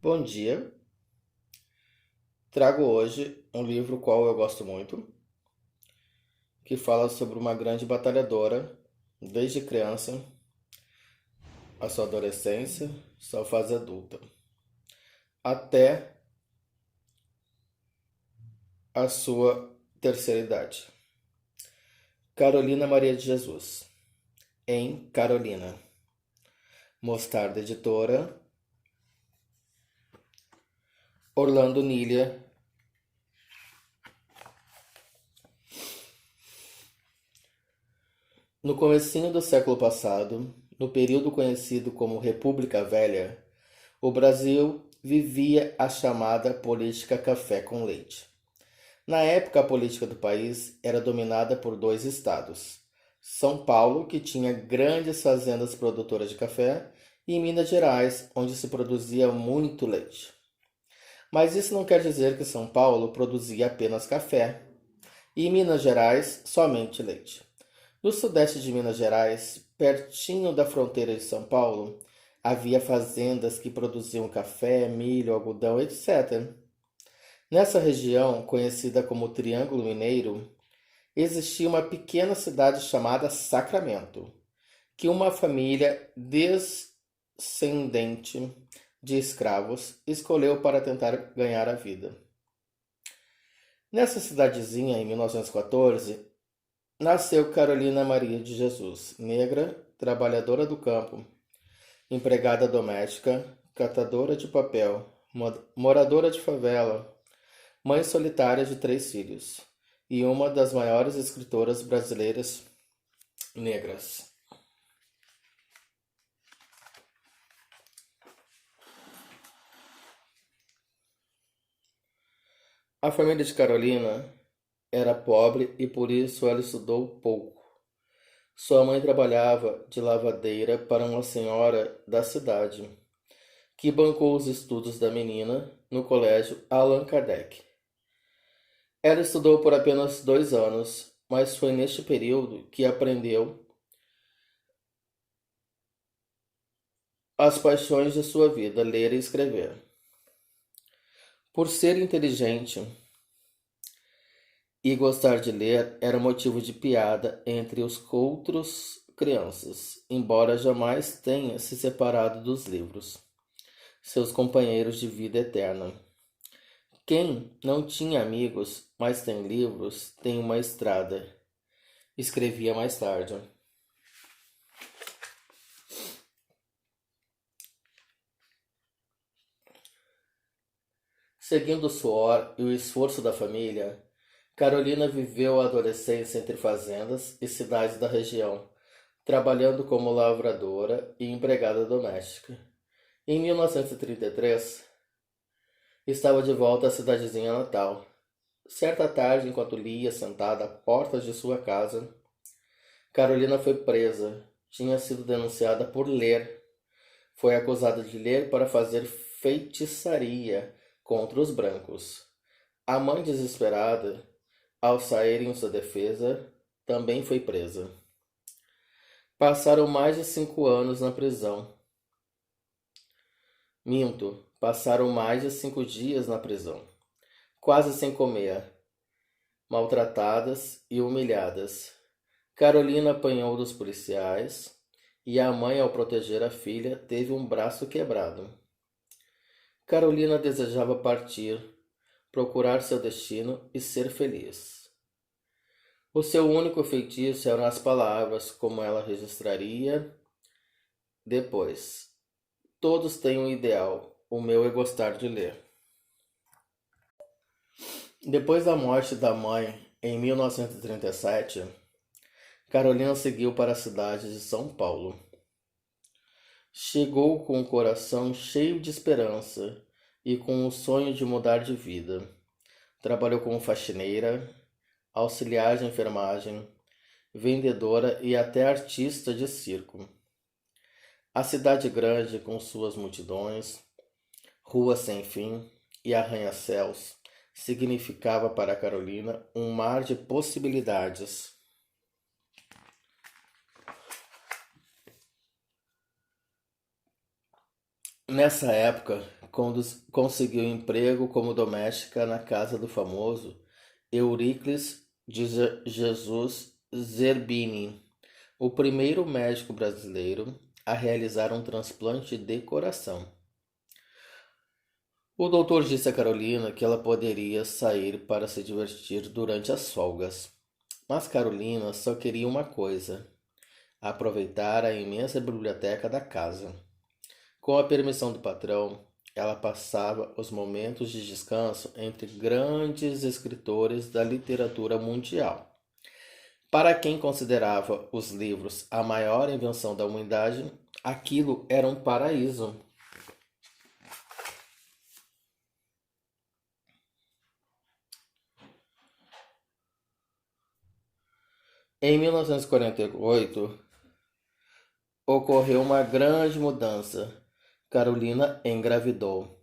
Bom dia, trago hoje um livro qual eu gosto muito, que fala sobre uma grande batalhadora, desde criança, a sua adolescência, sua fase adulta, até a sua terceira idade. Carolina Maria de Jesus, em Carolina. Mostarda Editora, Orlando Nília. No comecinho do século passado, no período conhecido como República Velha, o Brasil vivia a chamada política café com leite. Na época, a política do país era dominada por dois estados: São Paulo, que tinha grandes fazendas produtoras de café, e Minas Gerais, onde se produzia muito leite. Mas isso não quer dizer que São Paulo produzia apenas café e Minas Gerais somente leite. No sudeste de Minas Gerais, pertinho da fronteira de São Paulo, havia fazendas que produziam café, milho, algodão, etc. Nessa região, conhecida como Triângulo Mineiro, existia uma pequena cidade chamada Sacramento, que uma família descendente de escravos escolheu para tentar ganhar a vida. Nessa cidadezinha, em 1914, nasceu Carolina Maria de Jesus, negra, trabalhadora do campo, empregada doméstica, catadora de papel, moradora de favela, mãe solitária de 3 filhos e uma das maiores escritoras brasileiras negras. A família de Carolina era pobre e por isso ela estudou pouco. Sua mãe trabalhava de lavadeira para uma senhora da cidade, que bancou os estudos da menina no colégio Allan Kardec. Ela estudou por apenas 2 anos, mas foi neste período que aprendeu as paixões de sua vida, ler e escrever. Por ser inteligente e gostar de ler, era motivo de piada entre os outros crianças, embora jamais tenha se separado dos livros, seus companheiros de vida eterna. Quem não tinha amigos, mas tem livros, tem uma estrada, escrevia mais tarde. Seguindo o suor e o esforço da família, Carolina viveu a adolescência entre fazendas e cidades da região, trabalhando como lavradora e empregada doméstica. Em 1933, estava de volta à cidadezinha natal. Certa tarde, enquanto lia sentada à porta de sua casa, Carolina foi presa. Tinha sido denunciada por ler. Foi acusada de ler para fazer feitiçaria contra os brancos. A mãe, desesperada, ao sair em sua defesa, também foi presa. Passaram mais de 5 anos na prisão. Minto, passaram mais de 5 dias na prisão, quase sem comer, maltratadas e humilhadas. Carolina apanhou dos policiais e a mãe, ao proteger a filha, teve um braço quebrado. Carolina desejava partir, procurar seu destino e ser feliz. O seu único feitiço eram as palavras, como ela registraria depois. Todos têm um ideal, o meu é gostar de ler. Depois da morte da mãe, em 1937, Carolina seguiu para a cidade de São Paulo. Chegou com o coração cheio de esperança e com o sonho de mudar de vida. Trabalhou como faxineira, auxiliar de enfermagem, vendedora e até artista de circo. A cidade grande, com suas multidões, ruas sem fim e arranha-céus, significava para Carolina um mar de possibilidades. Nessa época, conseguiu emprego como doméstica na casa do famoso Euríclides de Jesus Zerbini, o primeiro médico brasileiro a realizar um transplante de coração. O doutor disse a Carolina que ela poderia sair para se divertir durante as folgas, mas Carolina só queria uma coisa: aproveitar a imensa biblioteca da casa. Com a permissão do patrão, ela passava os momentos de descanso entre grandes escritores da literatura mundial. Para quem considerava os livros a maior invenção da humanidade, aquilo era um paraíso. Em 1948, ocorreu uma grande mudança. Carolina engravidou.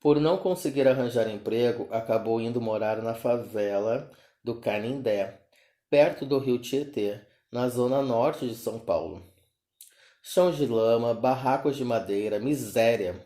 Por não conseguir arranjar emprego, acabou indo morar na favela do Canindé, perto do rio Tietê, na zona norte de São Paulo. Chão de lama, barracos de madeira, miséria.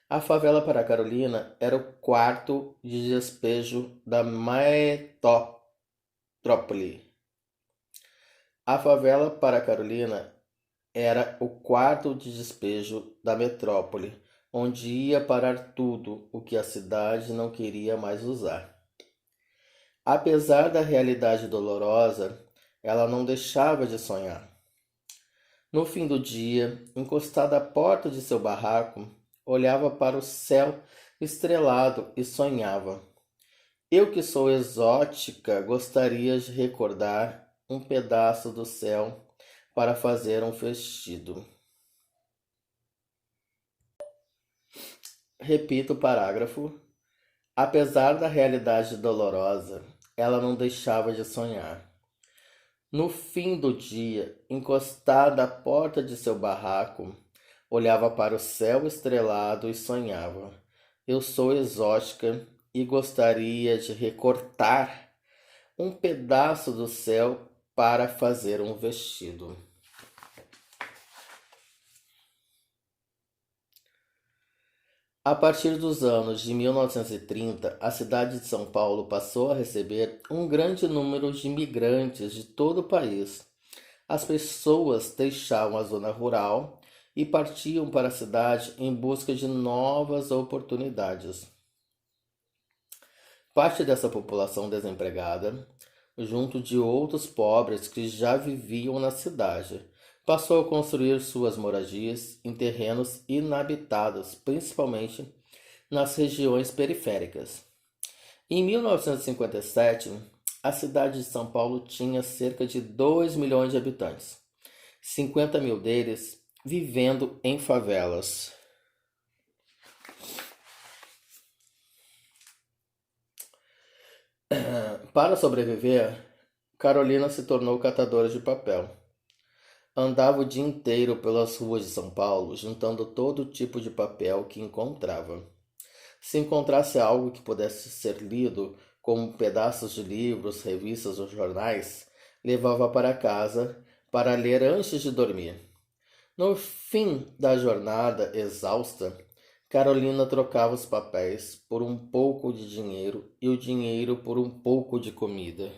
A favela para Carolina era o quarto de despejo da metrópole. A favela para Carolina era o quarto de despejo da metrópole, onde ia parar tudo o que a cidade não queria mais usar. Apesar da realidade dolorosa, ela não deixava de sonhar. No fim do dia, encostada à porta de seu barraco, olhava para o céu estrelado e sonhava. Eu que sou exótica, gostaria de recordar um pedaço do céu para fazer um vestido. Repito o parágrafo. Apesar da realidade dolorosa, ela não deixava de sonhar. No fim do dia, encostada à porta de seu barraco, olhava para o céu estrelado e sonhava. Eu sou exótica e gostaria de recortar um pedaço do céu para fazer um vestido. A partir dos anos de 1930, a cidade de São Paulo passou a receber um grande número de imigrantes de todo o país. As pessoas deixavam a zona rural e partiam para a cidade em busca de novas oportunidades. Parte dessa população desempregada, junto de outros pobres que já viviam na cidade, passou a construir suas moradias em terrenos inabitados, principalmente nas regiões periféricas. Em 1957, a cidade de São Paulo tinha cerca de 2 milhões de habitantes, 50 mil deles vivendo em favelas. Para sobreviver, Carolina se tornou catadora de papel. Andava o dia inteiro pelas ruas de São Paulo, juntando todo tipo de papel que encontrava. Se encontrasse algo que pudesse ser lido, como pedaços de livros, revistas ou jornais, levava para casa para ler antes de dormir. No fim da jornada exausta, Carolina trocava os papéis por um pouco de dinheiro e o dinheiro por um pouco de comida.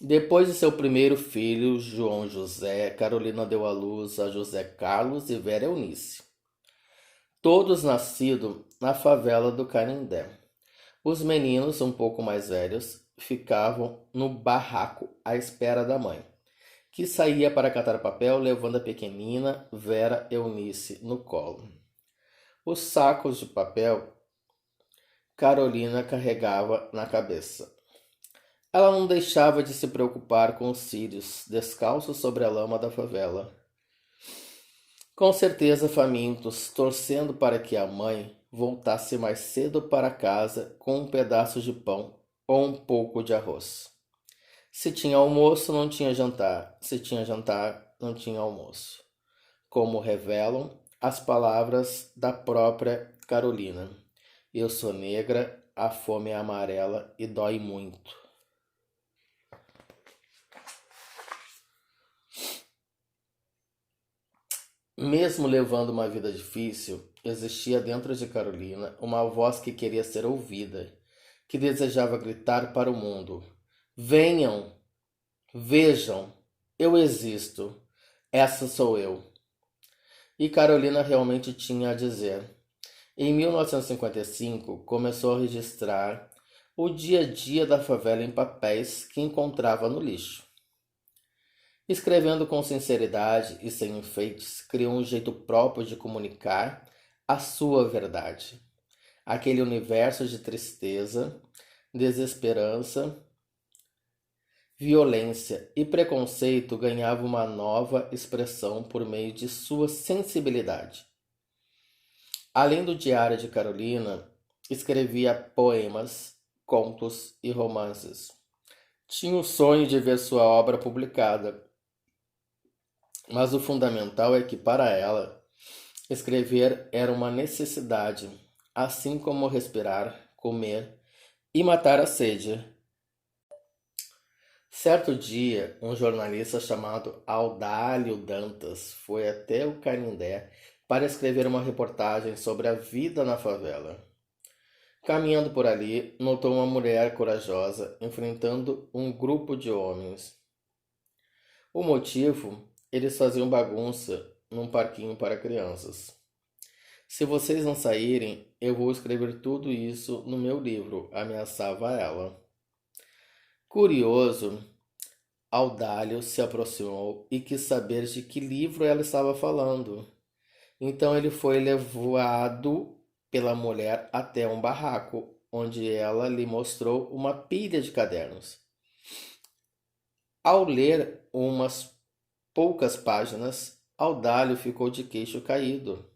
Depois de seu primeiro filho, João José, Carolina deu à luz a José Carlos e Vera Eunice, todos nascidos na favela do Canindé. Os meninos, um pouco mais velhos, ficavam no barraco à espera da mãe, que saía para catar papel levando a pequenina Vera Eunice no colo. Os sacos de papel Carolina carregava na cabeça. Ela não deixava de se preocupar com os círios, descalços sobre a lama da favela. Com certeza famintos, torcendo para que a mãe voltasse mais cedo para casa com um pedaço de pão ou um pouco de arroz. Se tinha almoço, não tinha jantar. Se tinha jantar, não tinha almoço. Como revelam as palavras da própria Carolina. Eu sou negra, a fome é amarela e dói muito. Mesmo levando uma vida difícil, existia dentro de Carolina uma voz que queria ser ouvida, que desejava gritar para o mundo: Venham, vejam, eu existo, essa sou eu. E Carolina realmente tinha a dizer. Em 1955, começou a registrar o dia a dia da favela em papéis que encontrava no lixo. Escrevendo com sinceridade e sem enfeites, criou um jeito próprio de comunicar a sua verdade. Aquele universo de tristeza, desesperança, violência e preconceito ganhava uma nova expressão por meio de sua sensibilidade. Além do Diário de Carolina, escrevia poemas, contos e romances. Tinha o sonho de ver sua obra publicada, mas o fundamental é que, para ela, escrever era uma necessidade, assim como respirar, comer e matar a sede. Certo dia, um jornalista chamado Audálio Dantas foi até o Canindé para escrever uma reportagem sobre a vida na favela. Caminhando por ali, notou uma mulher corajosa enfrentando um grupo de homens. O motivo? Eles faziam bagunça num parquinho para crianças. Se vocês não saírem, eu vou escrever tudo isso no meu livro, ameaçava ela. Curioso, Audálio se aproximou e quis saber de que livro ela estava falando. Então ele foi levado pela mulher até um barraco, onde ela lhe mostrou uma pilha de cadernos. Ao ler umas poucas páginas, Audálio ficou de queixo caído.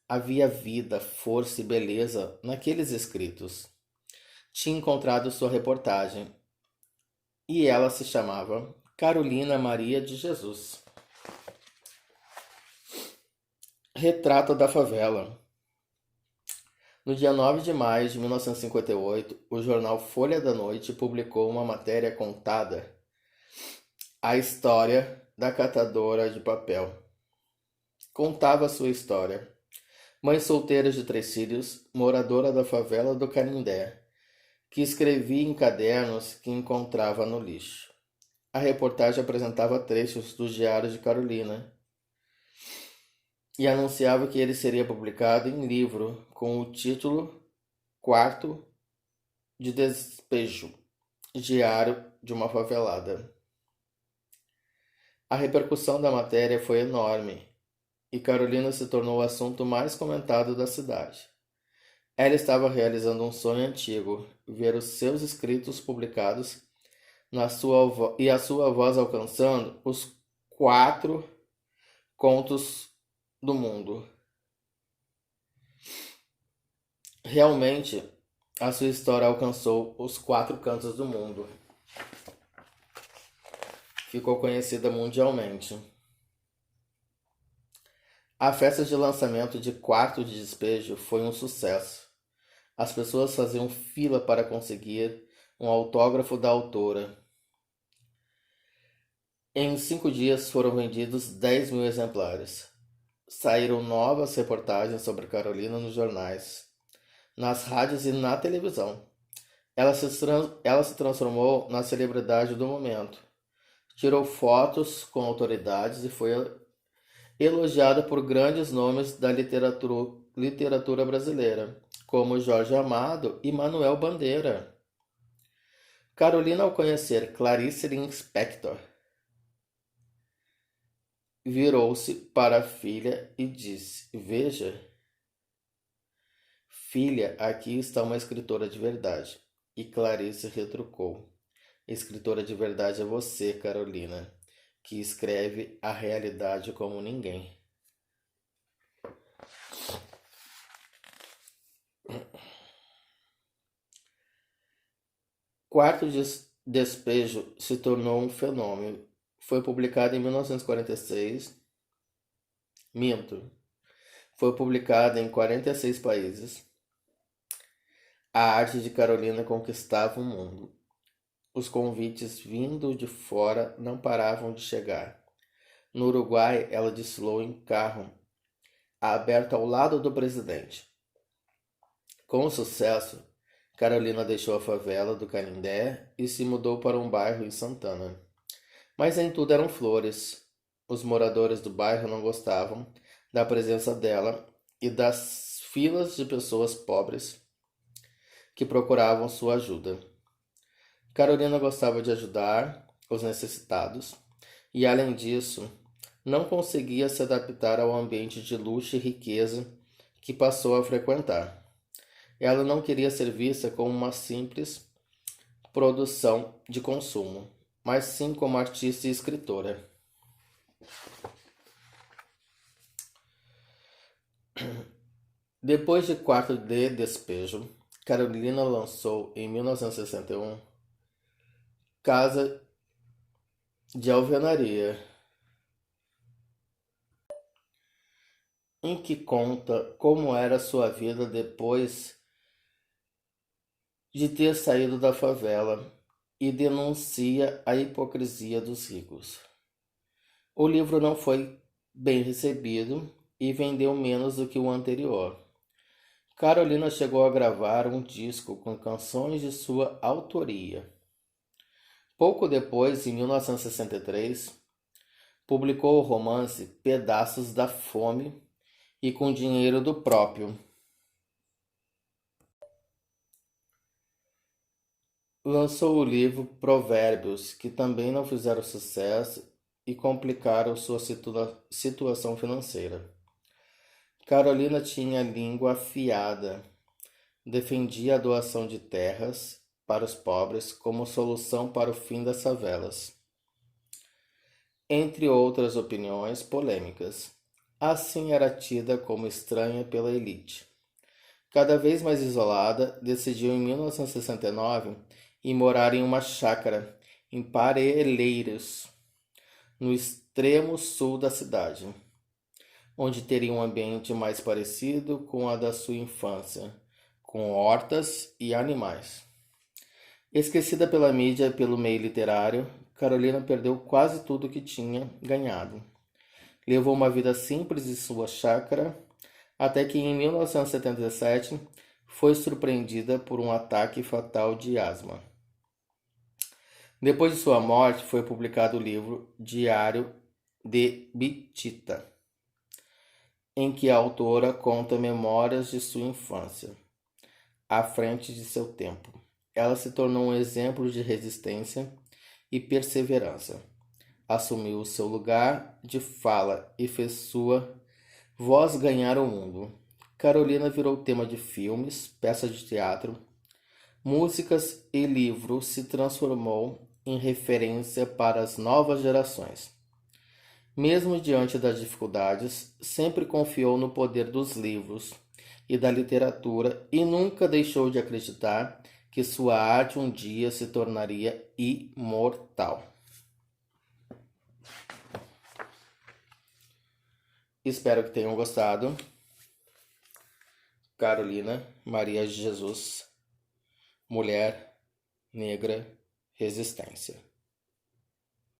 Havia vida, força e beleza naqueles escritos. Tinha encontrado sua reportagem e ela se chamava Carolina Maria de Jesus. Retrato da favela. No dia 9 de maio de 1958, o jornal Folha da Noite publicou uma matéria contada a história da catadora de papel. Contava sua história. Mãe solteira de 3 filhos, moradora da favela do Canindé, que escrevia em cadernos que encontrava no lixo. A reportagem apresentava trechos do Diário de Carolina e anunciava que ele seria publicado em livro com o título Quarto de Despejo, Diário de uma Favelada. A repercussão da matéria foi enorme e Carolina se tornou o assunto mais comentado da cidade. Ela estava realizando um sonho antigo, ver os seus escritos publicados e a sua voz alcançando os 4 contos do mundo. Realmente, a sua história alcançou os 4 cantos do mundo. Ficou conhecida mundialmente. A festa de lançamento de Quarto de Despejo foi um sucesso. As pessoas faziam fila para conseguir um autógrafo da autora. Em 5 dias foram vendidos 10.000 exemplares. Saíram novas reportagens sobre Carolina nos jornais, nas rádios e na televisão. Ela se transformou na celebridade do momento. Tirou fotos com autoridades e foi elogiada por grandes nomes da literatura brasileira, como Jorge Amado e Manuel Bandeira. Carolina, ao conhecer Clarice Lispector, virou-se para a filha e disse: Veja, filha, aqui está uma escritora de verdade. E Clarice retrucou: Escritora de verdade é você, Carolina, que escreve a realidade como ninguém. Quarto Despejo se tornou um fenômeno. Foi publicado em 1946. Minto. Foi publicado em 46 países. A arte de Carolina conquistava o mundo. Os convites vindo de fora não paravam de chegar. No Uruguai, ela desfilou em carro aberto ao lado do presidente. Com o sucesso, Carolina deixou a favela do Canindé e se mudou para um bairro em Santana. Mas nem tudo eram flores. Os moradores do bairro não gostavam da presença dela e das filas de pessoas pobres que procuravam sua ajuda. Carolina gostava de ajudar os necessitados e, além disso, não conseguia se adaptar ao ambiente de luxo e riqueza que passou a frequentar. Ela não queria ser vista como uma simples produção de consumo, mas sim como artista e escritora. Depois de Quarto de Despejo, Carolina lançou em 1961 Casa de Alvenaria, em que conta como era sua vida depois de ter saído da favela e denuncia a hipocrisia dos ricos. O livro não foi bem recebido e vendeu menos do que o anterior. Carolina chegou a gravar um disco com canções de sua autoria. Pouco depois, em 1963, publicou o romance Pedaços da Fome e Com Dinheiro do Próprio. Lançou o livro Provérbios, que também não fizeram sucesso e complicaram sua situação financeira. Carolina tinha a língua afiada, defendia a doação de terras para os pobres como solução para o fim das favelas, entre outras opiniões polêmicas. Assim era tida como estranha pela elite. Cada vez mais isolada, decidiu em 1969 ir morar em uma chácara em Parelheiros, no extremo sul da cidade, onde teria um ambiente mais parecido com a da sua infância, com hortas e animais. Esquecida pela mídia e pelo meio literário, Carolina perdeu quase tudo que tinha ganhado. Levou uma vida simples em sua chácara, até que em 1977 foi surpreendida por um ataque fatal de asma. Depois de sua morte, foi publicado o livro Diário de Bitita, em que a autora conta memórias de sua infância, à frente de seu tempo. Ela se tornou um exemplo de resistência e perseverança. Assumiu o seu lugar de fala e fez sua voz ganhar o mundo. Carolina virou tema de filmes, peças de teatro, músicas e livros, se transformou em referência para as novas gerações. Mesmo diante das dificuldades, sempre confiou no poder dos livros e da literatura e nunca deixou de acreditar que sua arte um dia se tornaria imortal. Espero que tenham gostado. Carolina Maria de Jesus, mulher, negra, resistência.